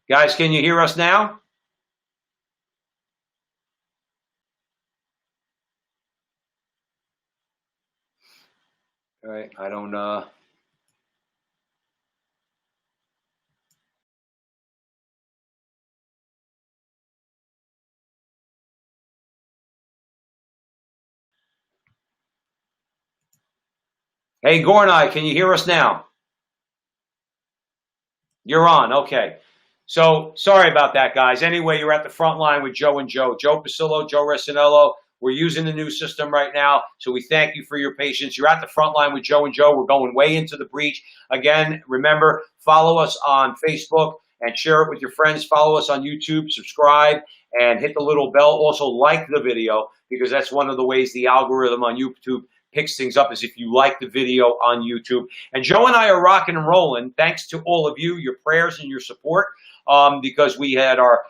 Guys, can you hear us now? All right, I don't Hey, Gornai, can you hear us now? You're on, okay. So sorry about that, guys. Anyway, you're at the front line with Joe and Joe. Joe Pasillo, Joe Resinello. We're using the new system right now, so we thank you for your patience. You're at the front line with Joe and Joe. We're going way into the breach. Again, remember, follow us on Facebook and share it with your friends. Follow us on YouTube, subscribe, and hit the little bell. Also, like the video, because that's one of the ways the algorithm on YouTube picks things up, is if you like the video on YouTube. And Joe and I are rocking and rolling, thanks to all of you, your prayers and your support, because we had our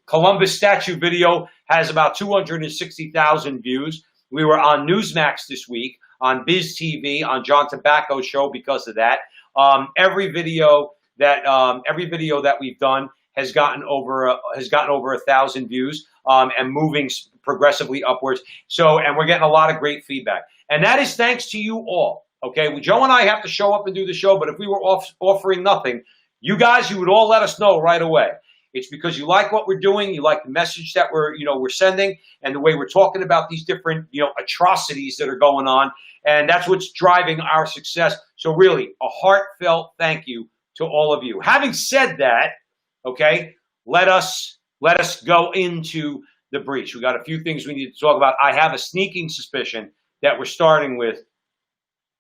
Columbus statue video has about 260,000 views. We were on Newsmax this week, on Biz TV, on John Tobacco's show because of that. Every video that we've done has gotten over 1,000 views, and moving progressively upwards. So, and we're getting a lot of great feedback, and that is thanks to you all. Okay, Joe and I have to show up and do the show, but if we were offering nothing, you guys, you would all let us know right away. It's because you like what we're doing, you like the message that we're sending, and the way we're talking about these different, atrocities that are going on, and that's what's driving our success. So really, a heartfelt thank you to all of you. Having said that, okay, let us go into the breach. We got a few things we need to talk about. I have a sneaking suspicion that we're starting with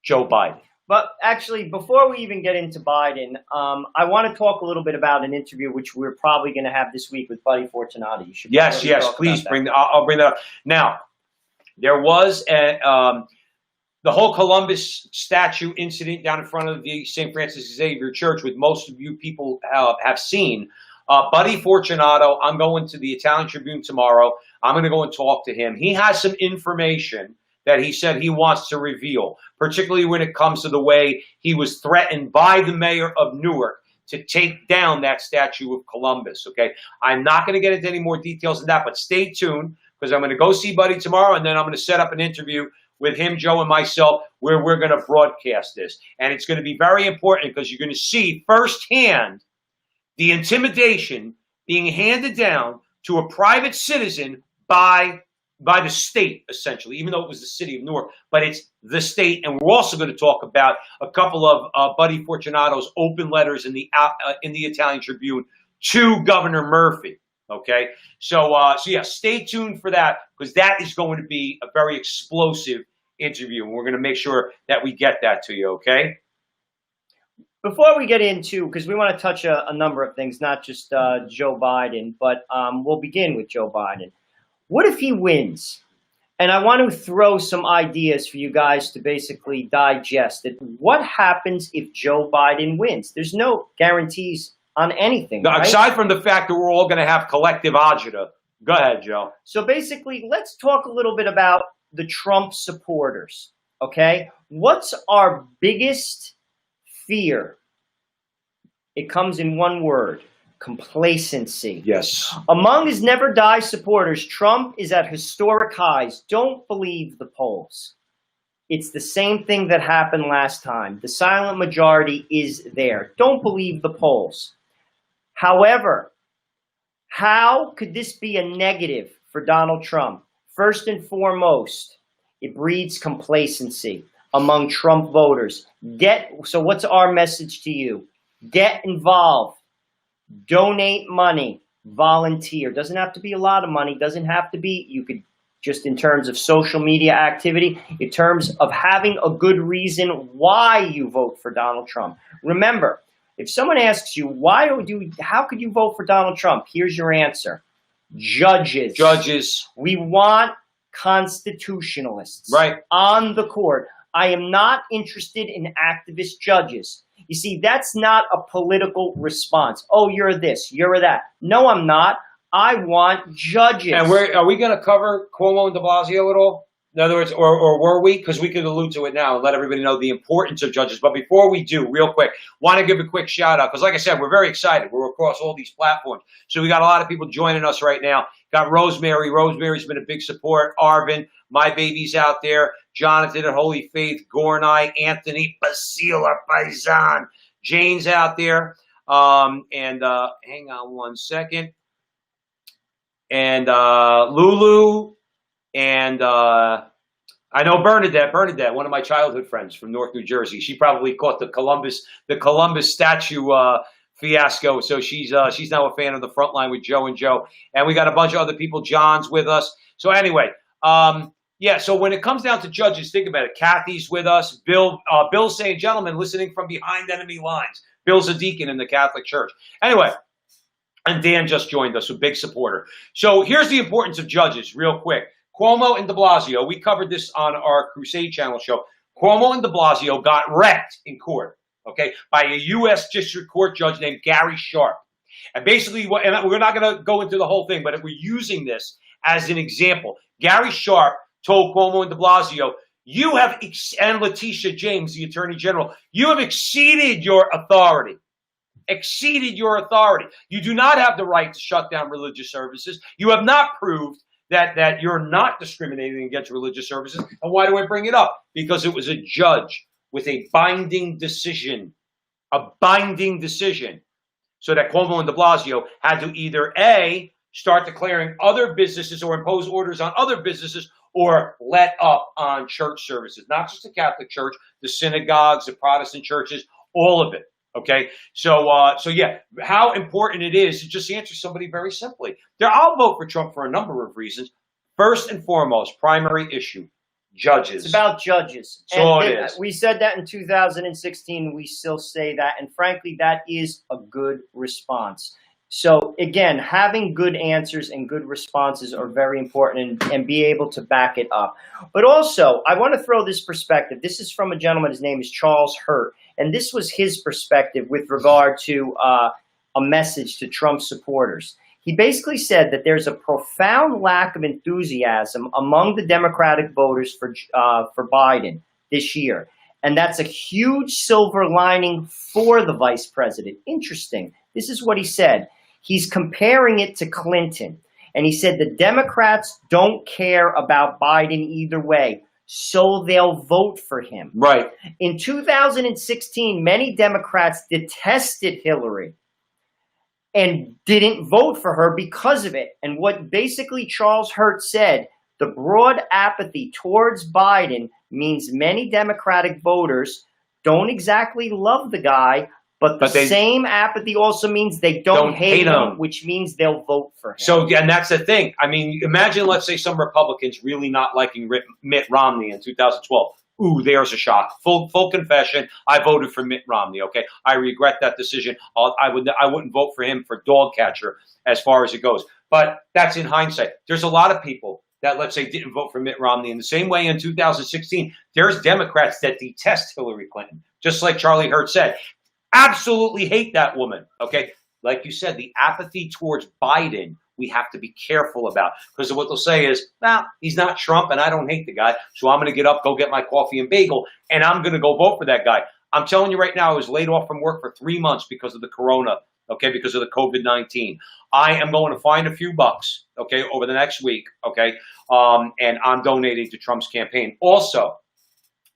Joe Biden. But actually, before we even get into Biden, I want to talk a little bit about an interview which we're probably going to have this week with Buddy Fortunato. You should yes, please bring. I'll bring that up. Now, there was the whole Columbus statue incident down in front of the St. Francis Xavier Church, which most of you people have seen. Buddy Fortunato, I'm going to the Italian Tribune tomorrow. I'm going to go and talk to him. He has some information that he said he wants to reveal, particularly when it comes to the way he was threatened by the mayor of Newark to take down that statue of Columbus, okay? I'm not going to get into any more details than that, but stay tuned, because I'm going to go see Buddy tomorrow, and then I'm going to set up an interview with him, Joe, and myself, where we're going to broadcast this. And it's going to be very important, because you're going to see firsthand the intimidation being handed down to a private citizen by the state, essentially, even though it was the city of Newark, but it's the state. And we're also going to talk about a couple of Buddy Fortunato's open letters in the Italian Tribune to Governor Murphy. Okay, so yeah, stay tuned for that, because that is going to be a very explosive interview, and we're going to make sure that we get that to you. Okay. Before we get into, because we want to touch a number of things, not just Joe Biden, but we'll begin with Joe Biden. What if he wins? And I want to throw some ideas for you guys to basically digest it. What happens if Joe Biden wins? There's no guarantees on anything, right? Aside from the fact that we're all going to have collective agita. Go ahead, Joe. So basically, let's talk a little bit about the Trump supporters, okay? What's our biggest fear? It comes in one word: complacency. Yes. Among his never die supporters, Trump is at historic highs. Don't believe the polls. It's the same thing that happened last time. The silent majority is there. Don't believe the polls. However, how could this be a negative for Donald Trump? First and foremost, it breeds complacency among Trump voters. So what's our message to you? Get involved. Donate money. Volunteer. Doesn't have to be a lot of money. Doesn't have to be, you could just in terms of social media activity, in terms of having a good reason why you vote for Donald Trump. Remember, if someone asks you, how could you vote for Donald Trump? Here's your answer. Judges. Judges. We want constitutionalists on the court. I am not interested in activist judges. You see, that's not a political response. Oh, you're this, you're that. No, I'm not. I want judges. And are we going to cover Cuomo and de Blasio at all? In other words, or were we? Because we could allude to it now and let everybody know the importance of judges. But before we do, real quick, want to give a quick shout out because, like I said, we're very excited. We're across all these platforms, so we got a lot of people joining us right now. Got Rosemary. Rosemary's been a big support. Arvin, my baby's out there. Jonathan at Holy Faith. Gornai, Anthony, Basila, Paisan. Jane's out there. Hang on one second. And Lulu. And I know Bernadette, one of my childhood friends from North New Jersey. She probably caught the Columbus statue fiasco. So she's now a fan of the front line with Joe and Joe. And we got a bunch of other people. John's with us. So anyway, yeah. So when it comes down to judges, think about it. Kathy's with us. Bill's saying, gentlemen, listening from behind enemy lines. Bill's a deacon in the Catholic Church. Anyway. And Dan just joined us, a big supporter. So here's the importance of judges, real quick. Cuomo and de Blasio, we covered this on our Crusade Channel show. Cuomo and de Blasio got wrecked in court, okay, by a U.S. District Court judge named Gary Sharp. And basically, and we're not going to go into the whole thing, but if we're using this as an example, Gary Sharp told Cuomo and de Blasio, you have, and Letitia James, the Attorney General, you have exceeded your authority. Exceeded your authority. You do not have the right to shut down religious services. You have not proved that you're not discriminating against religious services. And why do I bring it up? Because it was a judge with a binding decision. A binding decision. So that Cuomo and de Blasio had to either A, start declaring other businesses or impose orders on other businesses or let up on church services. Not just the Catholic Church, the synagogues, the Protestant churches, all of it. Okay, so yeah, how important it is to just answer somebody very simply. I'll vote for Trump for a number of reasons. First and foremost, primary issue, judges. It's about judges. So it is. We said that in 2016. We still say that. And frankly, that is a good response. So again, having good answers and good responses are very important and be able to back it up. But also, I want to throw this perspective. This is from a gentleman. His name is Charles Hurt. And this was his perspective with regard to a message to Trump supporters. He basically said that there's a profound lack of enthusiasm among the Democratic voters for Biden this year. And that's a huge silver lining for the vice president. Interesting. This is what he said. He's comparing it to Clinton. And he said the Democrats don't care about Biden either way, so they'll vote for him. Right. In 2016, many Democrats detested Hillary and didn't vote for her because of it. And what basically Charles Hurt said, the broad apathy towards Biden means many Democratic voters don't exactly love the guy, but the same apathy also means they don't hate him, which means they'll vote for him. So, and that's the thing. I mean, imagine, let's say, some Republicans really not liking Mitt Romney in 2012. Ooh, there's a shock. Full confession. I voted for Mitt Romney. Okay, I regret that decision. I wouldn't vote for him for dog catcher as far as it goes. But that's in hindsight. There's a lot of people that, let's say, didn't vote for Mitt Romney. In the same way in 2016, there's Democrats that detest Hillary Clinton, just like Charlie Hurt said. Absolutely hate that woman. Okay, like you said, the apathy towards Biden we have to be careful about, because what they'll say is, well, he's not Trump and I don't hate the guy, so I'm going to get up, go get my coffee and bagel, and I'm going to go vote for that guy. I'm telling you right now, I was laid off from work for 3 months because of the corona, okay, because of the COVID-19. I am going to find a few bucks, okay, over the next week, okay, and I'm donating to Trump's campaign. Also,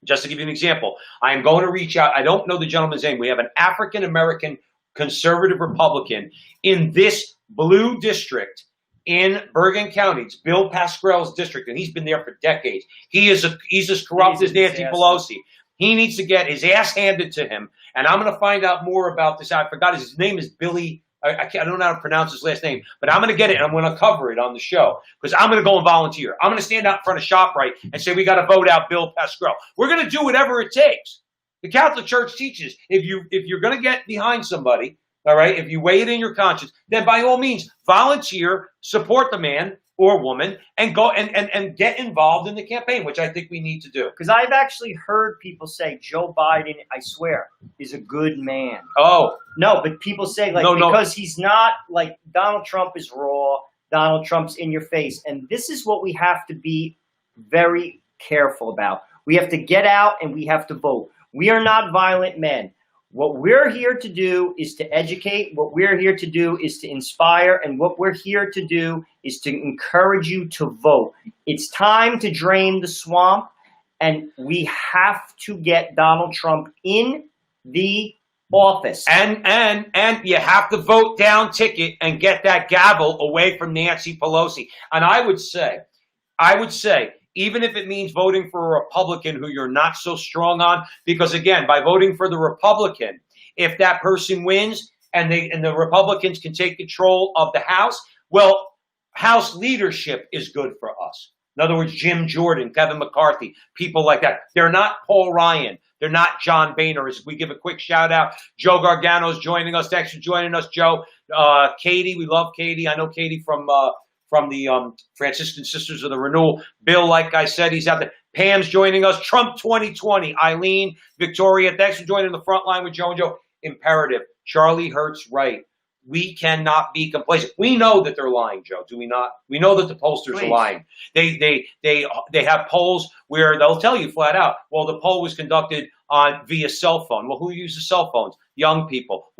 just to give you an example, I am going to reach out. I don't know the gentleman's name. We have an African-American conservative Republican in this blue district in Bergen County. It's Bill Pascrell's district, and he's been there for decades. He's as corrupt as Nancy Pelosi. He needs to get his ass handed to him, and I'm going to find out more about this. I forgot his name is Billy. I don't know how to pronounce his last name, but I'm going to get it, and I'm going to cover it on the show because I'm going to go and volunteer. I'm going to stand out in front of ShopRite and say we got to vote out Bill Pascrell. We're going to do whatever it takes. The Catholic Church teaches if you're going to get behind somebody, all right, if you weigh it in your conscience, then by all means volunteer, support the man or woman, and go and get involved in the campaign, which I think we need to do. Because I've actually heard people say Joe Biden, I swear, is a good man. Oh. No, but people say because he's not like Donald Trump is raw, Donald Trump's in your face. And this is what we have to be very careful about. We have to get out and we have to vote. We are not violent men. What we're here to do is to educate. What we're here to do is to inspire. And what we're here to do is to encourage you to vote. It's time to drain the swamp. And we have to get Donald Trump in the office. And you have to vote down ticket and get that gavel away from Nancy Pelosi. And I would say, even if it means voting for a Republican who you're not so strong on, because again, by voting for the Republican, if that person wins and the Republicans can take control of the House, well, House leadership is good for us. In other words, Jim Jordan, Kevin McCarthy, people like that. They're not Paul Ryan. They're not John Boehner. As we give a quick shout out, Joe Gargano's joining us. Thanks for joining us, Joe. Katie, we love Katie. I know Katie from the Franciscan Sisters of the Renewal. Bill, like I said, he's out there. Pam's joining us. Trump 2020. Eileen, Victoria, thanks for joining the front line with Joe and Joe. Imperative. Charlie Hurt's right. We cannot be complacent. We know that they're lying, Joe. Do we not? We know that the pollsters are lying. They have polls where they'll tell you flat out, well, the poll was conducted via cell phone. Well, who uses cell phones? Young people.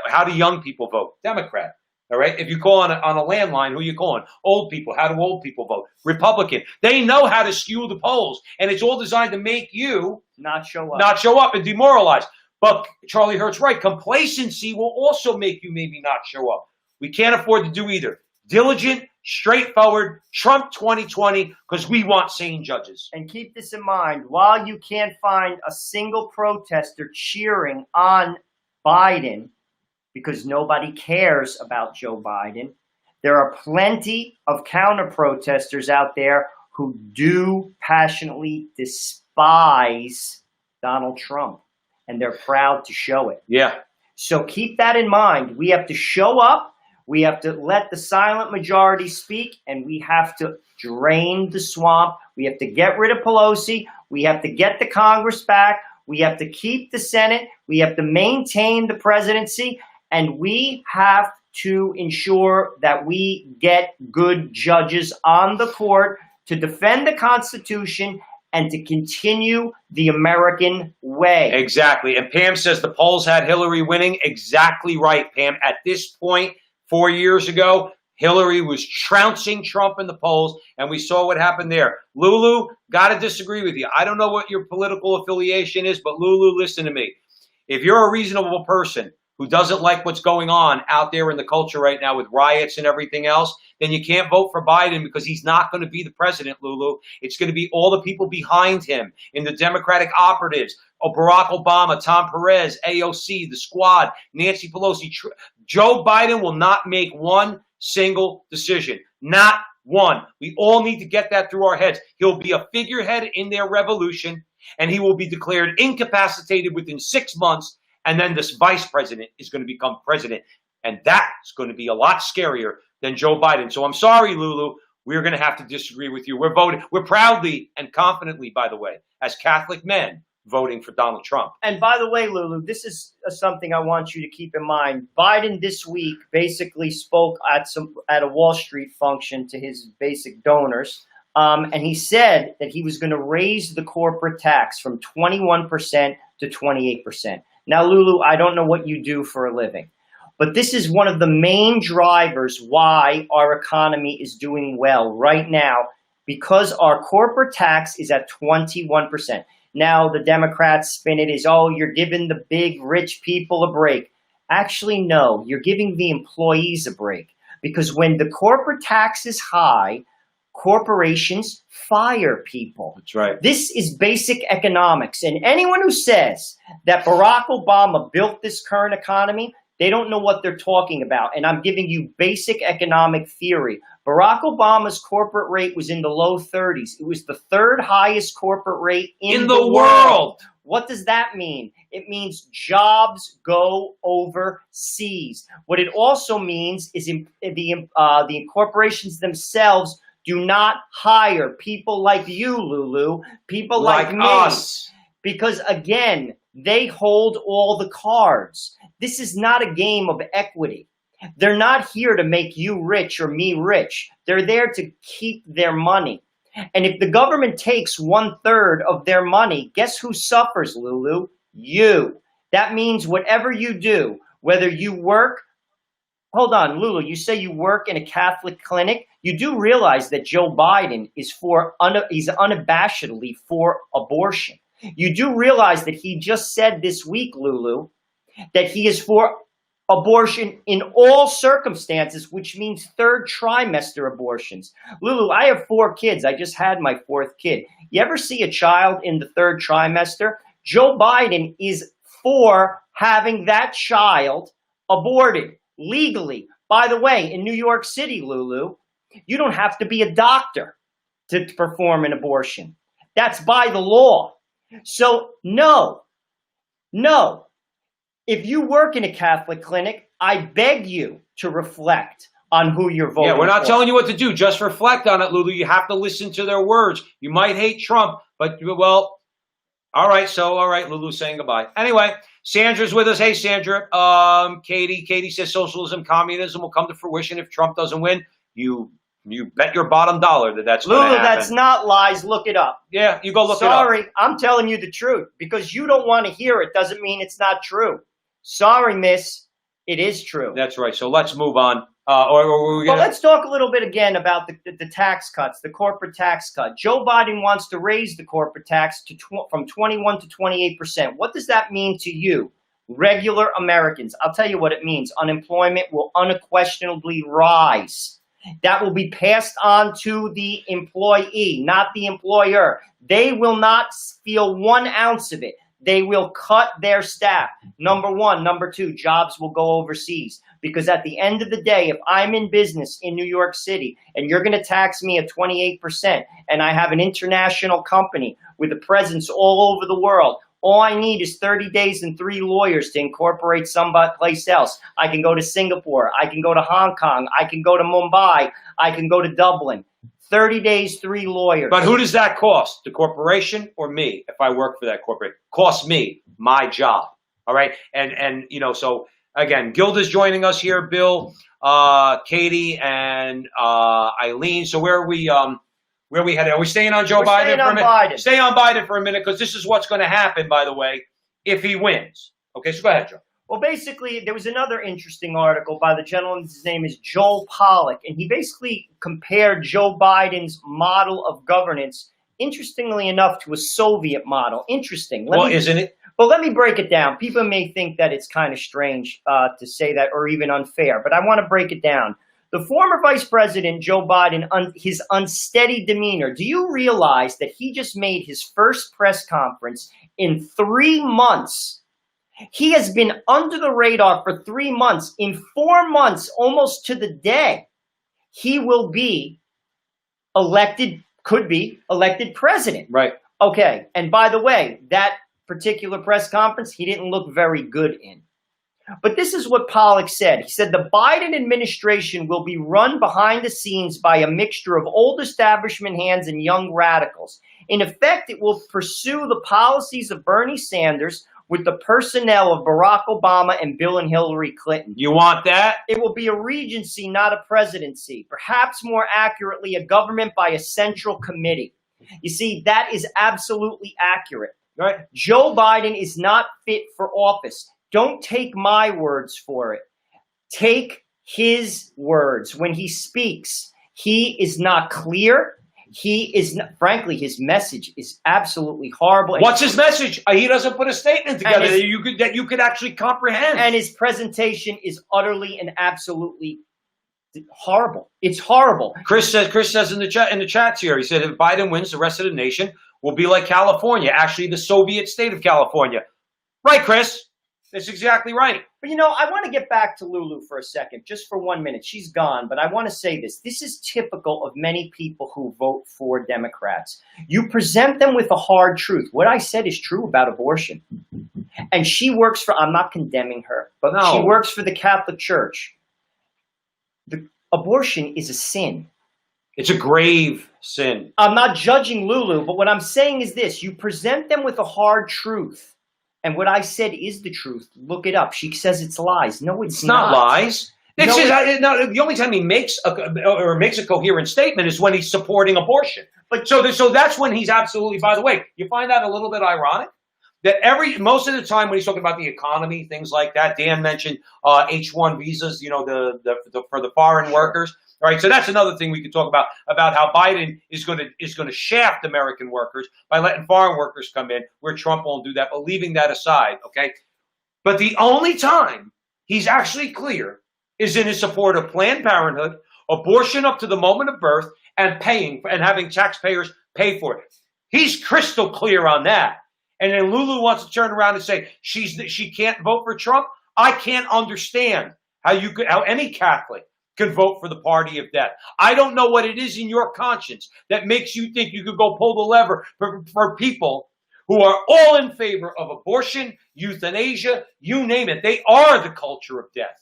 How do young people vote? Democrat. All right. If you call on a landline, who are you calling? Old people. How do old people vote? Republican. They know how to skew the polls, and it's all designed to make you not show up and demoralize. But Charlie Hurt's right. Complacency will also make you maybe not show up. We can't afford to do either. Diligent, straightforward, Trump 2020, because we want sane judges. And keep this in mind. While you can't find a single protester cheering on Biden, because nobody cares about Joe Biden, there are plenty of counter-protesters out there who do passionately despise Donald Trump. And they're proud to show it. Yeah. So keep that in mind. We have to show up. We have to let the silent majority speak. And we have to drain the swamp. We have to get rid of Pelosi. We have to get the Congress back. We have to keep the Senate. We have to maintain the presidency. And we have to ensure that we get good judges on the court to defend the Constitution and to continue the American way. Exactly. And Pam says the polls had Hillary winning. Exactly right, Pam. At this point, 4 years ago, Hillary was trouncing Trump in the polls, and we saw what happened there. Lulu, got to disagree with you. I don't know what your political affiliation is, but Lulu, listen to me. If you're a reasonable person who doesn't like what's going on out there in the culture right now with riots and everything else, then you can't vote for Biden because he's not going to be the president, Lulu. It's going to be all the people behind him in the Democratic operatives, Barack Obama, Tom Perez, AOC, the squad, Nancy Pelosi. Joe Biden will not make one single decision. Not one. We all need to get that through our heads. He'll be a figurehead in their revolution, and he will be declared incapacitated within 6 months. And then this vice president is going to become president. And that's going to be a lot scarier than Joe Biden. So I'm sorry, Lulu. We're going to have to disagree with you. We're proudly and confidently, by the way, as Catholic men, voting for Donald Trump. And by the way, Lulu, this is something I want you to keep in mind. Biden this week basically spoke at a Wall Street function to his basic donors. And he said that he was going to raise the corporate tax from 21% to 28%. Now, Lulu, I don't know what you do for a living, but this is one of the main drivers why our economy is doing well right now, because our corporate tax is at 21%. Now, the Democrats spin it as, oh, you're giving the big rich people a break. Actually, no, you're giving the employees a break, because when the corporate tax is high, corporations fire people. That's right. This is basic economics. And anyone who says that Barack Obama built this current economy, they don't know what they're talking about. And I'm giving you basic economic theory. Barack Obama's corporate rate was in the low 30s. It was the third highest corporate rate in the world. What does that mean? It means jobs go overseas. What it also means is the corporations themselves do not hire people like you, Lulu, people like me. Us. Because, again, they hold all the cards. This is not a game of equity. They're not here to make you rich or me rich. They're there to keep their money. And if the government takes 1/3 of their money, guess who suffers, Lulu? You. That means whatever you do, whether you work, hold on, Lulu, you say you work in a Catholic clinic. You do realize that Joe Biden is he's unabashedly for abortion. You do realize that he just said this week, Lulu, that he is for abortion in all circumstances, which means third trimester abortions. Lulu, I have 4 kids. I just had my 4th kid. You ever see a child in the 3rd trimester? Joe Biden is for having that child aborted legally. By the way, in New York City, Lulu, you don't have to be a doctor to perform an abortion. That's by the law. So no. If you work in a Catholic clinic, I beg you to reflect on who you're voting for. Yeah, we're not telling you what to do. Just reflect on it, Lulu. You have to listen to their words. You might hate Trump, but, well, all right, Lulu's saying goodbye. Anyway, Sandra's with us. Hey, Sandra. Katie says socialism, communism will come to fruition if Trump doesn't win. You bet your bottom dollar that's going to happen. Lulu, that's not lies. Look it up. Yeah, you go look it up. Sorry, I'm telling you the truth. Because you don't want to hear it doesn't mean it's not true. Sorry, miss. It is true. That's right. So let's move on. Well, let's talk a little bit again about the tax cuts, the corporate tax cut. Joe Biden wants to raise the corporate tax from 21 to 28%. What does that mean to you, regular Americans? I'll tell you what it means. Unemployment will unquestionably rise. That will be passed on to the employee, not the employer. They will not feel 1 ounce of it. They will cut their staff. Number 1. Number 2, jobs will go overseas. Because at the end of the day, if I'm in business in New York City and you're going to tax me at 28% and I have an international company with a presence all over the world, all I need is 30 days and 3 lawyers to incorporate someplace else. I can go to Singapore. I can go to Hong Kong. I can go to Mumbai. I can go to Dublin. 30 days, 3 lawyers. But who does that cost? The corporation or me? If I work for that corporate, costs me my job. All right. And so again, Gilda's joining us here, Bill, Katie, and Eileen. So where are we headed? Are we staying on Joe Biden for a minute? Stay on Biden for a minute, because this is what's going to happen, by the way, if he wins. Okay, so go ahead, Joe. Well, basically, there was another interesting article by the gentleman. His name is Joel Pollack, and he basically compared Joe Biden's model of governance, interestingly enough, to a Soviet model. Interesting. Isn't it? Well, let me break it down. People may think that it's kind of strange to say that, or even unfair, but I want to break it down. The former Vice President, Joe Biden, his unsteady demeanor. Do you realize that he just made his first press conference in 3 months? He has been under the radar for 3 months. In 4 months, almost to the day, he will be could be elected president. Right. Okay. And by the way, that particular press conference, he didn't look very good in. But this is what Pollack said. He said the Biden administration will be run behind the scenes by a mixture of old establishment hands and young radicals. In effect, it will pursue the policies of Bernie Sanders with the personnel of Barack Obama and Bill and Hillary Clinton. You want that? It will be a regency, not a presidency. Perhaps more accurately, a government by a central committee. You see, that is absolutely accurate. Right. Joe Biden is not fit for office. Don't take my words for it. Take his words. When he speaks, he is not clear. He is not, frankly, his message is absolutely horrible. What's his message? He doesn't put a statement together that you could actually comprehend. And his presentation is utterly and absolutely horrible. It's horrible. Chris says in the chats here, he said if Biden wins, the rest of the nation will be like California, actually the Soviet state of California. Right, Chris? That's exactly right. But, I want to get back to Lulu for a second, just for 1 minute. She's gone, but I want to say this. This is typical of many people who vote for Democrats. You present them with a hard truth. What I said is true about abortion. And she works for, I'm not condemning her, but no. She works for the Catholic Church. The abortion is a sin. It's a grave sin. I'm not judging Lulu, but what I'm saying is this. You present them with a hard truth. And what I said is the truth. Look it up. She says it's lies. No, it's not. Not lies. The only time he makes a coherent statement is when he's supporting abortion. But so that's when he's absolutely, by the way, you find that a little bit ironic that most of the time when he's talking about the economy, things like that, Dan mentioned H-1 visas, you know, for the foreign workers. All right, so that's another thing we could talk about how Biden is going to shaft American workers by letting foreign workers come in, where Trump won't do that. But leaving that aside, okay. But the only time he's actually clear is in his support of Planned Parenthood, abortion up to the moment of birth, and having taxpayers pay for it. He's crystal clear on that. And then Lulu wants to turn around and say she can't vote for Trump. I can't understand how any Catholic can vote for the party of death. I don't know what it is in your conscience that makes you think you could go pull the lever for people who are all in favor of abortion, euthanasia, you name it. They are the culture of death.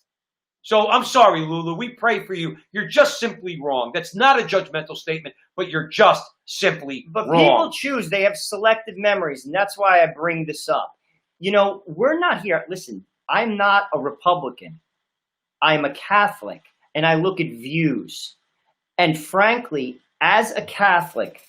So I'm sorry, Lulu. We pray for you. You're just simply wrong. That's not a judgmental statement, but you're just simply wrong. But people choose. They have selective memories, and that's why I bring this up. You know, we're not here. Listen, I'm not a Republican. I'm a Catholic, and I look at views. And frankly, as a Catholic,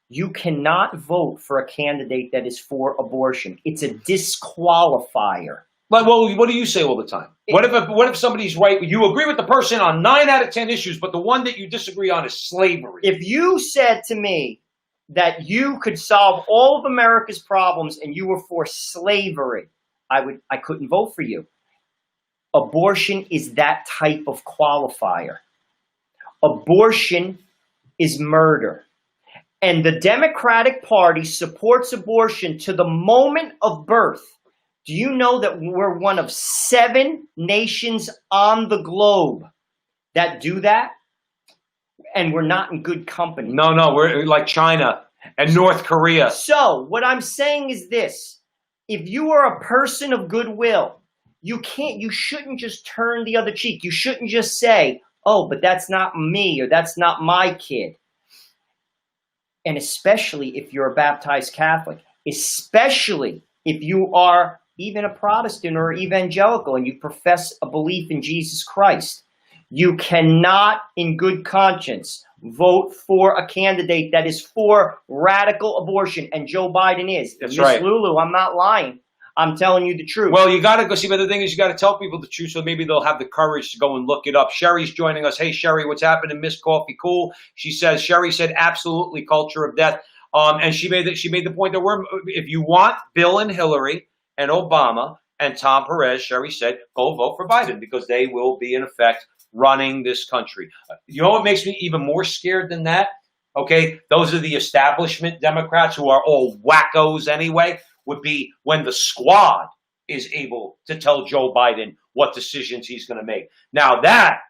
you cannot vote for a candidate that is for abortion. It's a disqualifier. Well, what do you say all the time? What if somebody's right? You agree with the person on 9 out of 10 issues, but the one that you disagree on is slavery. If you said to me that you could solve all of America's problems and you were for slavery, I couldn't vote for you. Abortion is that type of qualifier. Abortion is murder. And the Democratic Party supports abortion to the moment of birth. Do you know that we're one of 7 nations on the globe that do that? And we're not in good company. No, we're like China and North Korea. So what I'm saying is this. If you are a person of goodwill, you shouldn't just turn the other cheek. You shouldn't just say, oh, but that's not me or that's not my kid. And especially if you're a baptized Catholic, especially if you are even a Protestant or evangelical and you profess a belief in Jesus Christ, you cannot in good conscience vote for a candidate that is for radical abortion, and Joe Biden is. That's Miss right. Lulu, I'm not lying. I'm telling you the truth. Well, you got to go see, but the thing is, you got to tell people the truth, so maybe they'll have the courage to go and look it up. Sherry's joining us. Hey, Sherry, what's happening? Miss Coffee Cool. Sherry said, absolutely, culture of death. And she made the point that if you want Bill and Hillary and Obama and Tom Perez, Sherry said, go vote for Biden because they will be in effect running this country. You know what makes me even more scared than that? Okay, those are the establishment Democrats who are all wackos anyway, would be when the squad is able to tell Joe Biden what decisions he's going to make. Now that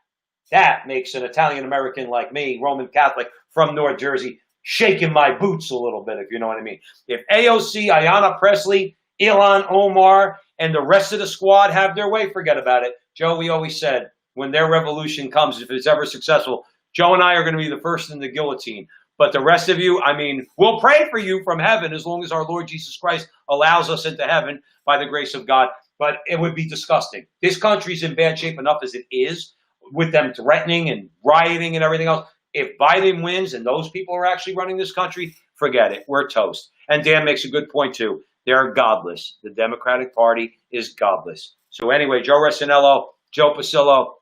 makes an Italian-American like me, Roman Catholic from North Jersey, shaking my boots a little bit, if you know what I mean. If AOC, Ayanna Pressley, Ilhan Omar, and the rest of the squad have their way, forget about it. Joe, we always said, when their revolution comes, if it's ever successful, Joe and I are going to be the first in the guillotine. But the rest of you, I mean, we'll pray for you from heaven as long as our Lord Jesus Christ allows us into heaven by the grace of God. But it would be disgusting. This country's in bad shape enough as it is, with them threatening and rioting and everything else. If Biden wins and those people are actually running this country, forget it. We're toast. And Dan makes a good point, too. They're godless. The Democratic Party is godless. So anyway, Joe Resinello, Joe Pasillo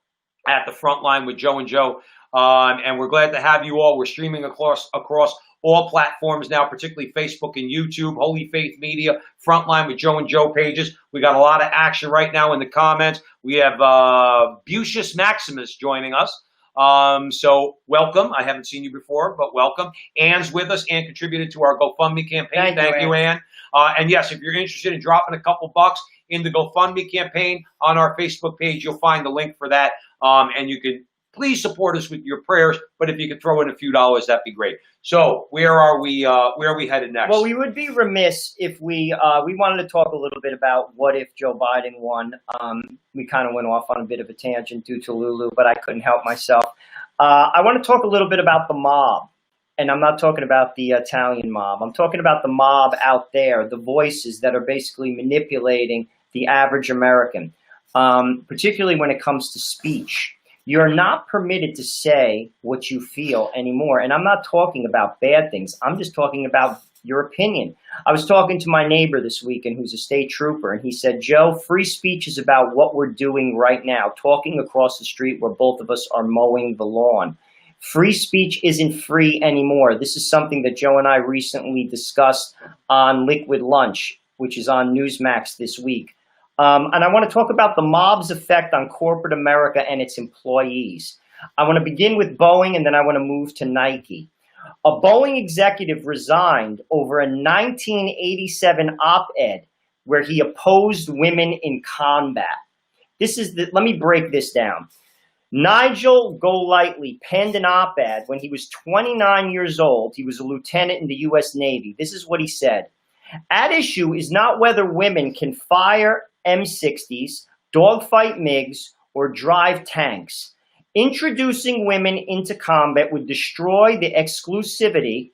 at the front line with Joe and Joe. And we're glad to have you all. We're streaming across all platforms now, particularly Facebook and YouTube, Holy Faith Media, Frontline with Joe and Joe pages. We got a lot of action right now in the comments. We have Bucius Maximus joining us. So welcome. I haven't seen you before, but welcome. Anne's with us. Anne contributed to our GoFundMe campaign. Thank you, Anne. And yes, if you're interested in dropping a couple bucks in the GoFundMe campaign on our Facebook page, you'll find the link for that. And you can please support us with your prayers. But if you could throw in a few dollars, that'd be great. So where are we headed next? Well, we would be remiss if we wanted to talk a little bit about what if Joe Biden won. We kind of went off on a bit of a tangent due to Lulu, but I couldn't help myself. I want to talk a little bit about the mob. And I'm not talking about the Italian mob. I'm talking about the mob out there, the voices that are basically manipulating the average American, particularly when it comes to speech. You're not permitted to say what you feel anymore. And I'm not talking about bad things. I'm just talking about your opinion. I was talking to my neighbor this weekend who's a state trooper, and he said, Joe, free speech is about what we're doing right now, talking across the street where both of us are mowing the lawn. Free speech isn't free anymore. This is something that Joe and I recently discussed on Liquid Lunch, which is on Newsmax this week. And I want to talk about the mob's effect on corporate America and its employees. I want to begin with Boeing, and then I want to move to Nike. A Boeing executive resigned over a 1987 op-ed where he opposed women in combat. Let me break this down. Nigel Golightly penned an op-ed when he was 29 years old. He was a lieutenant in the U.S. Navy. This is what he said. At issue is not whether women can fire M60s, dogfight MiGs, or drive tanks. Introducing women into combat would destroy the exclusivity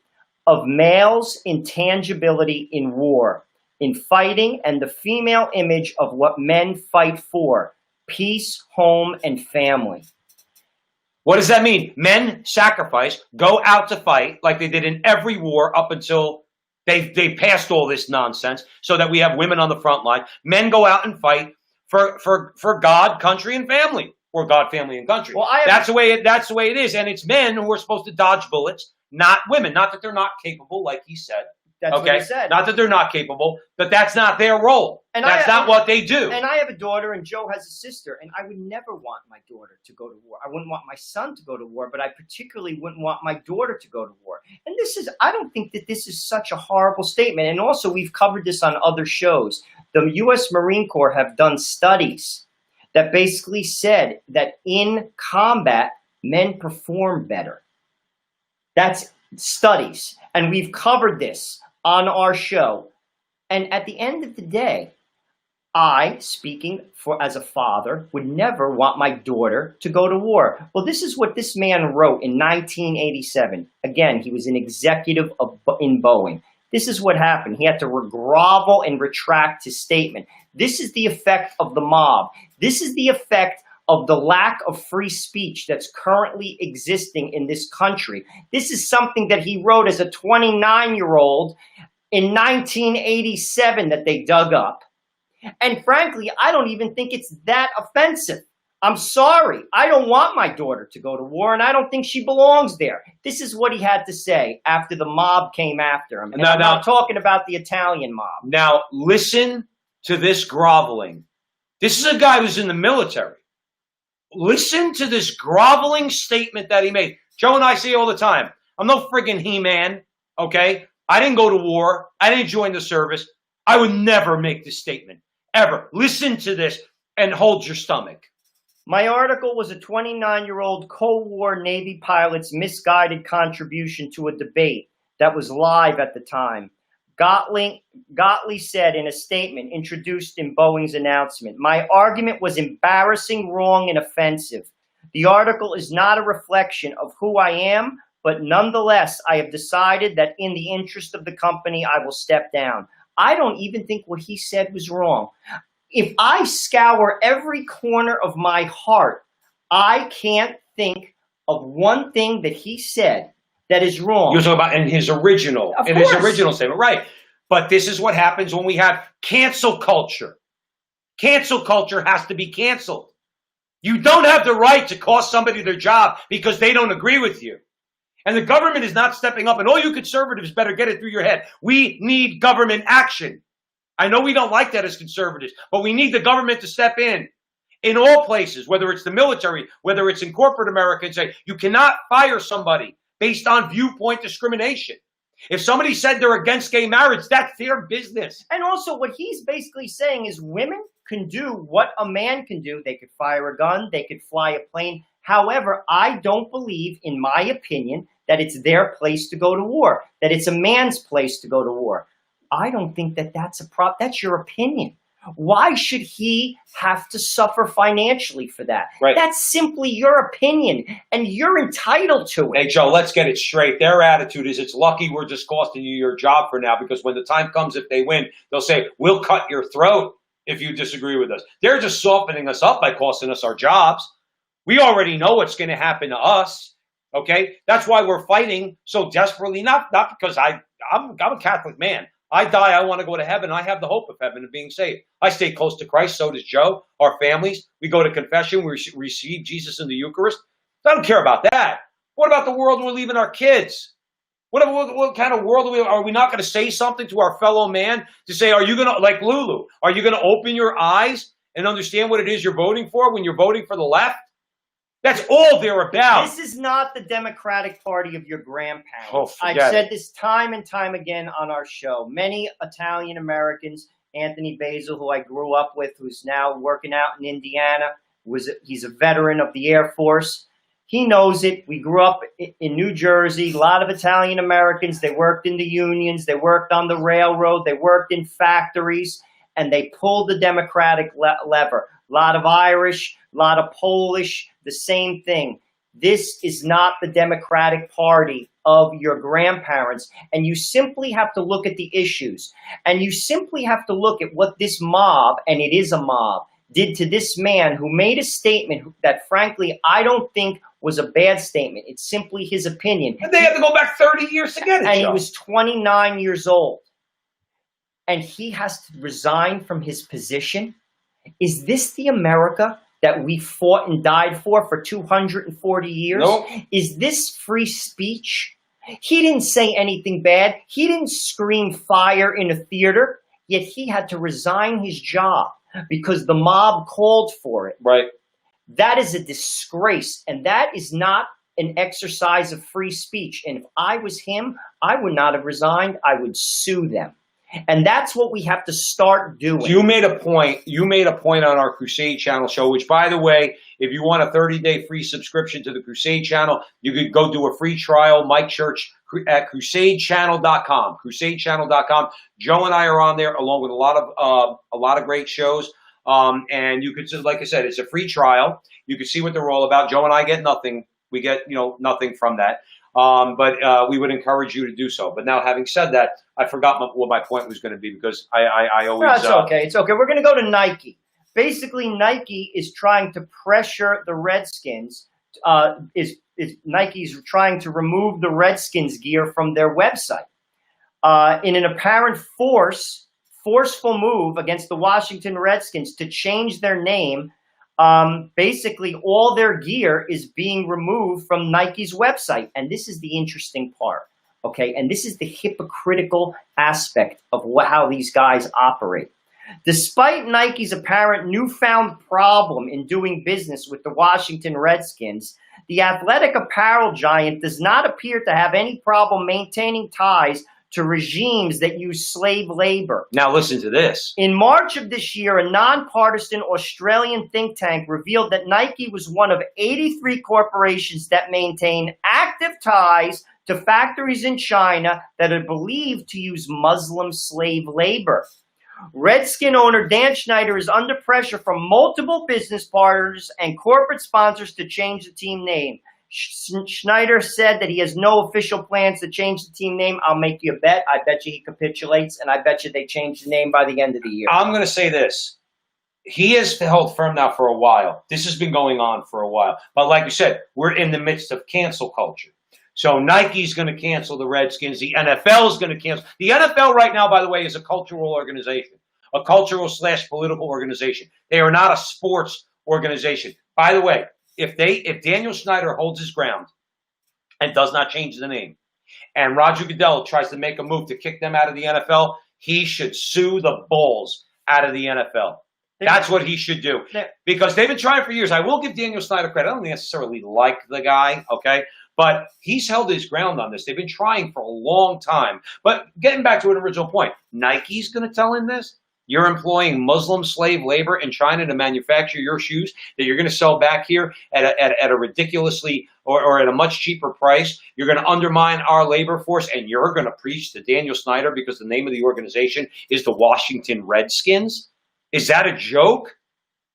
of males' intangibility in war, in fighting, and the female image of what men fight for: peace, home, and family. What does that mean? Men sacrifice, go out to fight like they did in every war up until they passed all this nonsense, so that we have women on the front line. Men go out and fight for God, country, and family, or God, family, and country. Well, that's the way it is, and it's men who are supposed to dodge bullets, not women. Not that they're not capable, like he said. That's what he said. Not that they're not capable, but that's not their role. And that's not what they do. And I have a daughter, and Joe has a sister, and I would never want my daughter to go to war. I wouldn't want my son to go to war, but I particularly wouldn't want my daughter to go to war. And I don't think that this is such a horrible statement. And also, we've covered this on other shows. The U.S. Marine Corps have done studies that basically said that in combat, men perform better. That's studies. And we've covered this on our show. And at the end of the day, I, speaking as a father, would never want my daughter to go to war. Well, this is what this man wrote in 1987. Again, he was an executive in Boeing. This is what happened. He had to grovel and retract his statement. This is the effect of the mob. This is the effect of the lack of free speech that's currently existing in this country. This is something that he wrote as a 29-year-old in 1987 that they dug up. And frankly, I don't even think it's that offensive. I'm sorry. I don't want my daughter to go to war, and I don't think she belongs there. This is what he had to say after the mob came after him. And I'm not talking about the Italian mob. Now, listen to this groveling. This is a guy who's in the military. Listen to this groveling statement that he made. Joe and I say all the time, I'm no friggin' He-Man, okay? I didn't go to war. I didn't join the service. I would never make this statement, ever. Listen to this and hold your stomach. My article was a 29-year-old Cold War Navy pilot's misguided contribution to a debate that was live at the time. Gottlieb said in a statement introduced in Boeing's announcement, "My argument was embarrassing, wrong, and offensive. The article is not a reflection of who I am, but nonetheless, I have decided that in the interest of the company, I will step down." I don't even think what he said was wrong. If I scour every corner of my heart, I can't think of one thing that he said that is wrong. You're talking about in his original statement, right? But this is what happens when we have cancel culture. Cancel culture has to be canceled. You don't have the right to cost somebody their job because they don't agree with you. And the government is not stepping up, and all you conservatives better get it through your head. We need government action. I know we don't like that as conservatives, but we need the government to step in all places, whether it's the military, whether it's in corporate America, and say, you cannot fire somebody based on viewpoint discrimination. If somebody said they're against gay marriage, that's their business. And also what he's basically saying is women can do what a man can do. They could fire a gun, they could fly a plane. However, I don't believe, in my opinion, that it's their place to go to war, that it's a man's place to go to war. I don't think that that's that's your opinion. Why should he have to suffer financially for that? Right. That's simply your opinion, and you're entitled to it. Hey, Joe, let's get it straight. Their attitude is, it's lucky we're just costing you your job for now, because when the time comes, if they win, they'll say, we'll cut your throat if you disagree with us. They're just softening us up by costing us our jobs. We already know what's going to happen to us. Okay, that's why we're fighting so desperately. Not because I'm a Catholic man. I die, I want to go to heaven. I have the hope of heaven and being saved. I stay close to Christ. So does Joe. Our families. We go to confession. We receive Jesus in the Eucharist. I don't care about that. What about the world we're leaving our kids? What kind of world are we not going to say something to our fellow man to say, are you going to, like Lulu, are you going to open your eyes and understand what it is you're voting for when you're voting for the left? That's all they're about. This is not the Democratic Party of your grandparents. Oh, I've said this time and time again on our show. Many Italian Americans, Anthony Basil, who I grew up with, who's now working out in Indiana, he's a veteran of the Air Force. He knows it. We grew up in New Jersey. A lot of Italian Americans, they worked in the unions, they worked on the railroad, they worked in factories, and they pulled the Democratic lever. A lot of Irish, a lot of Polish, the same thing. This is not the Democratic Party of your grandparents. And you simply have to look at the issues. And you simply have to look at what this mob, and it is a mob, did to this man who made a statement that, frankly, I don't think was a bad statement. It's simply his opinion. And they had to go back 30 years to get it. And he was 29 years old. And he has to resign from his position. Is this the America that we fought and died for 240 years? Nope. Is this free speech? He didn't say anything bad. He didn't scream fire in a theater, yet he had to resign his job because the mob called for it. Right. That is a disgrace, and that is not an exercise of free speech. And if I was him, I would not have resigned. I would sue them. And that's what we have to start doing. You made a point. You made a point on our Crusade Channel show, which, by the way, if you want a 30-day free subscription to the Crusade Channel, you could go do a free trial, Mike Church, at crusadechannel.com. Crusadechannel.com. Joe and I are on there, along with a lot of great shows. And you could, like I said, it's a free trial. You can see what they're all about. Joe and I get nothing. We get, nothing from that. But we would encourage you to do so. But now, having said that, I forgot what my point was going to be because I always. No, it's okay. It's okay. We're going to go to Nike. Basically, Nike is trying to pressure the Redskins. Nike's trying to remove the Redskins gear from their website in an apparent forceful move against the Washington Redskins to change their name. Basically, all their gear is being removed from Nike's website. And this is the interesting part, okay? And this is the hypocritical aspect of how these guys operate. Despite Nike's apparent newfound problem in doing business with the Washington Redskins, the athletic apparel giant does not appear to have any problem maintaining ties to regimes that use slave labor. Now listen to this. In March of this year, a nonpartisan Australian think tank revealed that Nike was one of 83 corporations that maintain active ties to factories in China that are believed to use Muslim slave labor. Redskin owner Dan Schneider is under pressure from multiple business partners and corporate sponsors to change the team name. Schneider said that he has no official plans to change the team name. I'll make you a bet. I bet you he capitulates, and I bet you they change the name by the end of the year. I'm going to say this. He has held firm now for a while. This has been going on for a while. But like you said, we're in the midst of cancel culture. So Nike's going to cancel the Redskins. The NFL is going to cancel. The NFL right now, by the way, is a cultural organization, a cultural/political organization. They are not a sports organization. By the way, if Daniel Snyder holds his ground and does not change the name, and Roger Goodell tries to make a move to kick them out of the NFL, he should sue the Bulls out of the NFL. That's what he should do. Because they've been trying for years. I will give Daniel Snyder credit. I don't necessarily like the guy, okay? But he's held his ground on this. They've been trying for a long time. But getting back to an original point, Nike's going to tell him this? You're employing Muslim slave labor in China to manufacture your shoes that you're going to sell back here at a ridiculously or at a much cheaper price. You're going to undermine our labor force, and you're going to preach to Daniel Snyder because the name of the organization is the Washington Redskins? Is that a joke?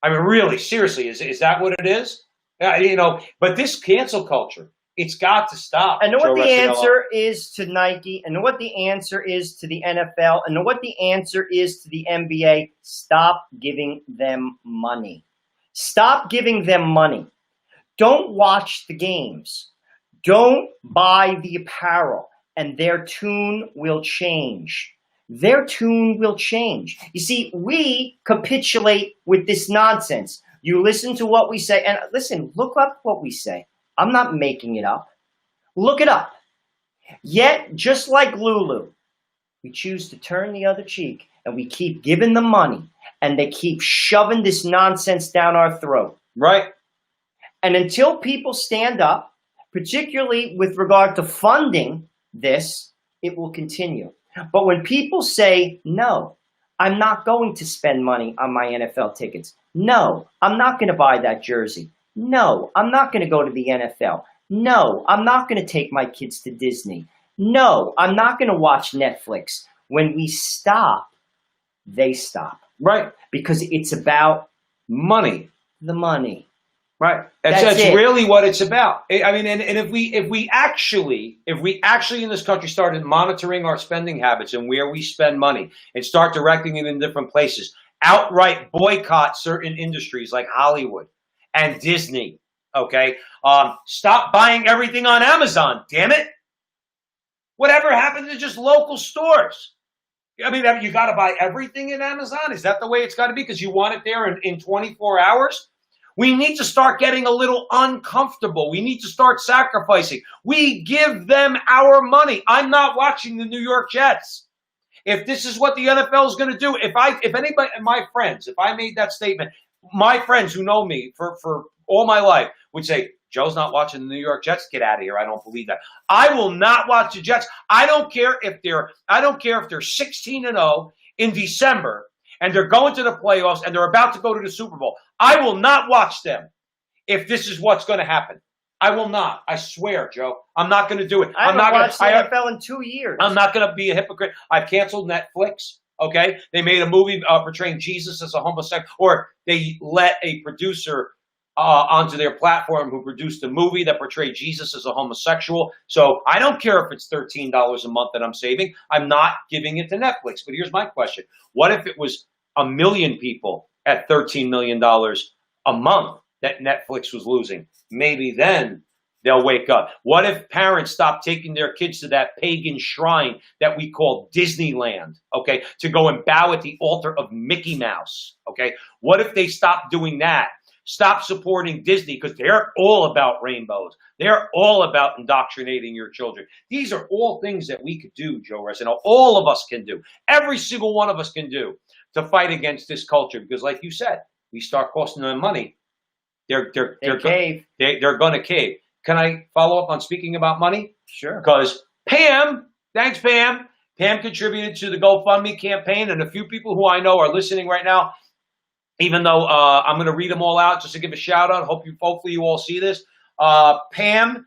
I mean, really, seriously, is that what it is? But this cancel culture, it's got to stop. I know what the answer is to Nike. I know what the answer is to the NFL. I know what the answer is to the NBA. Stop giving them money. Stop giving them money. Don't watch the games. Don't buy the apparel, and their tune will change. Their tune will change. You see, we capitulate with this nonsense. You listen to what we say, and listen, look up what we say. I'm not making it up. Look it up. Yet, just like Lulu, we choose to turn the other cheek, and we keep giving them money, and they keep shoving this nonsense down our throat. Right. And until people stand up, particularly with regard to funding this, it will continue. But when people say, no, I'm not going to spend money on my NFL tickets. No, I'm not going to buy that jersey. No, I'm not going to go to the NFL. No, I'm not going to take my kids to Disney. No, I'm not going to watch Netflix. When we stop, they stop. Right. Because it's about money. the money. Right. That's really what it's about. I mean, and if we actually in this country started monitoring our spending habits and where we spend money and start directing it in different places, outright boycott certain industries like Hollywood and Disney. Okay. Stop buying everything on Amazon. Damn it. Whatever happened to just local stores? I mean, you got to buy everything in Amazon. Is that the way it's got to be? Because you want it there in 24 hours? We need to start getting a little uncomfortable. We need to start sacrificing. We give them our money. I'm not watching the New York Jets. If this is what the NFL is going to do, if anybody, my friends, if I made that statement, my friends who know me for all my life would say, Joe's not watching the New York Jets. Get out of here. I don't believe that. I will not watch the Jets. I don't care if they're 16-0 in December and they're going to the playoffs and they're about to go to the Super Bowl. I will not watch them if this is what's going to happen. I will not. I swear, Joe. I'm not going to do it. I haven't watched the NFL in 2 years. I'm not going to be a hypocrite. I've canceled Netflix. Okay, they made a movie portraying Jesus as a homosexual, or they let a producer onto their platform who produced a movie that portrayed Jesus as a homosexual. So I don't care if it's $13 a month that I'm saving. I'm not giving it to Netflix. But here's my question. What if it was 1 million people at $13 million a month that Netflix was losing? Maybe then they'll wake up. What if parents stop taking their kids to that pagan shrine that we call Disneyland, okay, to go and bow at the altar of Mickey Mouse, okay? What if they stop doing that? Stop supporting Disney because they're all about rainbows. They're all about indoctrinating your children. These are all things that we could do, Joe Resino. All of us can do. Every single one of us can do to fight against this culture because, like you said, we start costing them money. They're going to cave. Can I follow up on speaking about money? Sure. Because Pam, thanks, Pam. Pam contributed to the GoFundMe campaign, and a few people who I know are listening right now. Even though I'm going to read them all out just to give a shout out. Hopefully you all see this. Pam,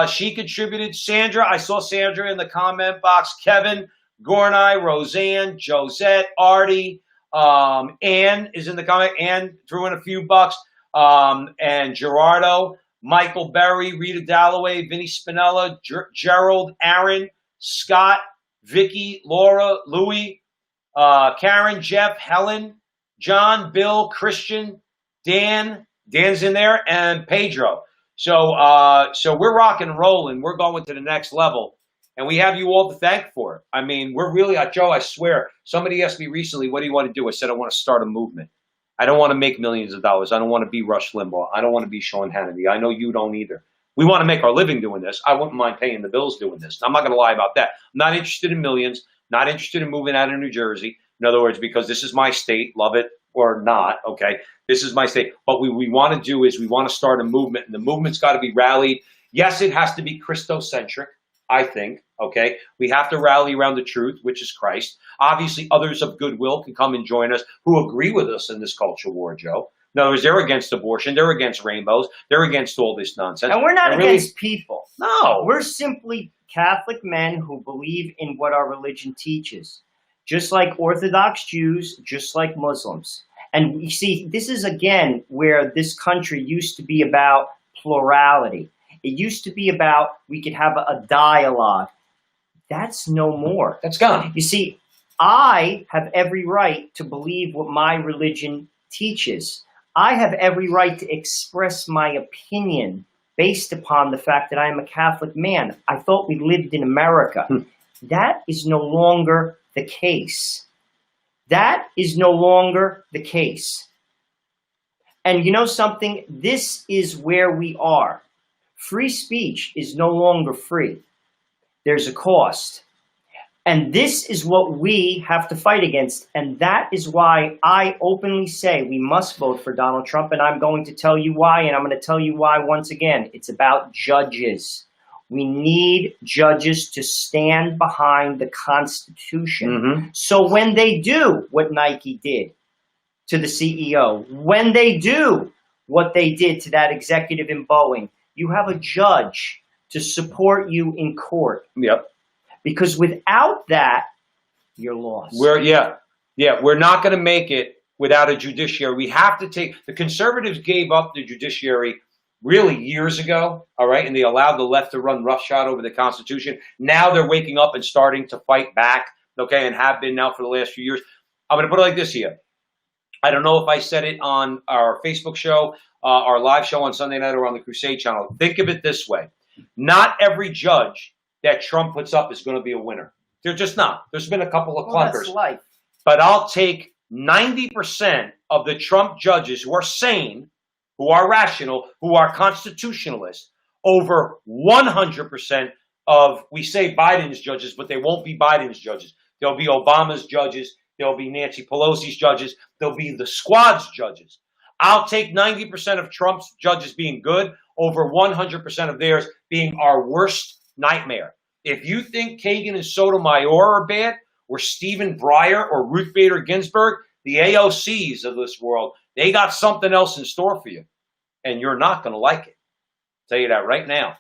she contributed. Sandra, I saw Sandra in the comment box. Kevin, Gornai, Roseanne, Josette, Artie, Ann is in the comment. Ann threw in a few bucks. And Gerardo, Michael Berry, Rita Dalloway, Vinny Spinella, Gerald, Aaron, Scott, Vicky, Laura, Louie, Karen, Jeff, Helen, John, Bill, Christian, Dan's in there, and Pedro. So we're rock and rolling. We're going to the next level, and we have you all to thank for it. I mean, we're really, Joe, I swear, somebody asked me recently, what do you want to do? I said, I want to start a movement. I don't want to make millions of dollars. I don't want to be Rush Limbaugh. I don't want to be Sean Hannity. I know you don't either. We want to make our living doing this. I wouldn't mind paying the bills doing this. I'm not going to lie about that. I'm not interested in millions, not interested in moving out of New Jersey. In other words, because this is my state, love it or not, okay? This is my state. But what we want to do is we want to start a movement, and the movement's got to be rallied. Yes, it has to be Christocentric, I think, okay? We have to rally around the truth, which is Christ. Obviously, others of goodwill can come and join us who agree with us in this culture war, Joe. In other words, they're against abortion. They're against rainbows. They're against all this nonsense. And we're not against people. No. We're simply Catholic men who believe in what our religion teaches. Just like Orthodox Jews, just like Muslims. And you see, this is, again, where this country used to be about plurality. It used to be about we could have a dialogue. That's no more. That's gone. You see, I have every right to believe what my religion teaches. I have every right to express my opinion based upon the fact that I am a Catholic man. I thought we lived in America. That is no longer the case. That is no longer the case. And you know something? This is where we are. Free speech is no longer free. There's a cost. And this is what we have to fight against. And that is why I openly say we must vote for Donald Trump. And I'm going to tell you why. And I'm going to tell you why once again. It's about judges. We need judges to stand behind the Constitution. So when they do what Nike did to the CEO, when they do what they did to that executive in Boeing, you have a judge to support you in court. Yep. Because without that, you're lost. We're not going to make it without a judiciary. We have to take, the conservatives gave up the judiciary really years ago, all right, and they allowed the left to run roughshod over the Constitution. Now they're waking up and starting to fight back, okay, and have been now for the last few years. I'm going to put it like this here. I don't know if I said it on our Facebook show, our live show on Sunday night or on the Crusade channel. Think of it this way. Not every judge that Trump puts up is going to be a winner. They're just not. There's been a couple of clunkers. That's life. But I'll take 90% of the Trump judges who are sane, who are rational, who are constitutionalists, over 100% of, we say Biden's judges, but they won't be Biden's judges. There'll be Obama's judges. There'll be Nancy Pelosi's judges. There'll be the squad's judges. I'll take 90% of Trump's judges being good over 100% of theirs being our worst nightmare. If you think Kagan and Sotomayor are bad, or Stephen Breyer or Ruth Bader Ginsburg, the AOCs of this world, they got something else in store for you, and you're not going to like it. I'll tell you that right now.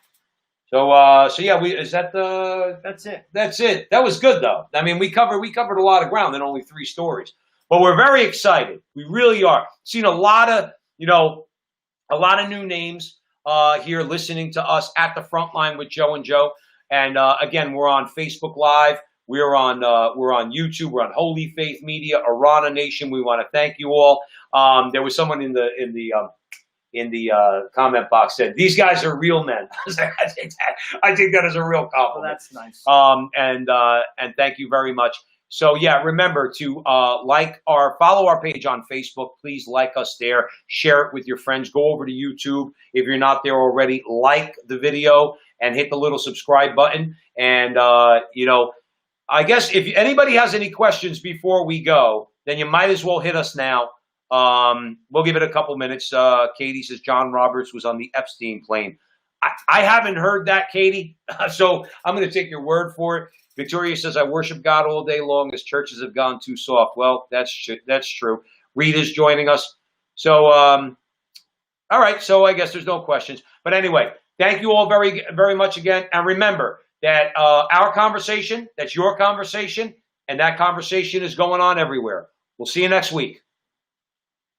So yeah, that's it. That's it. That was good though. I mean, we covered a lot of ground in only 3 stories, but we're very excited. We really are. Seen a lot of new names here listening to us at the front line with Joe and Joe. And again, we're on Facebook Live. We're on YouTube. We're on Holy Faith Media, Arana Nation. We want to thank you all. There was someone in the comment box said, "These guys are real men." I think that is a real compliment. Well, that's nice. And thank you very much. So yeah, remember to follow our page on Facebook. Please like us there. Share it with your friends. Go over to YouTube if you're not there already. Like the video and hit the little subscribe button. And I guess if anybody has any questions before we go, then you might as well hit us now. We'll give it a couple minutes. Katie says John Roberts was on the Epstein plane. I haven't heard that, Katie, so I'm going to take your word for it. Victoria says, I worship God all day long as churches have gone too soft. Well, that's true. Rita's joining us. So, all right. So I guess there's no questions. But anyway, thank you all very, very much again. And remember that our conversation, that's your conversation, and that conversation is going on everywhere. We'll see you next week.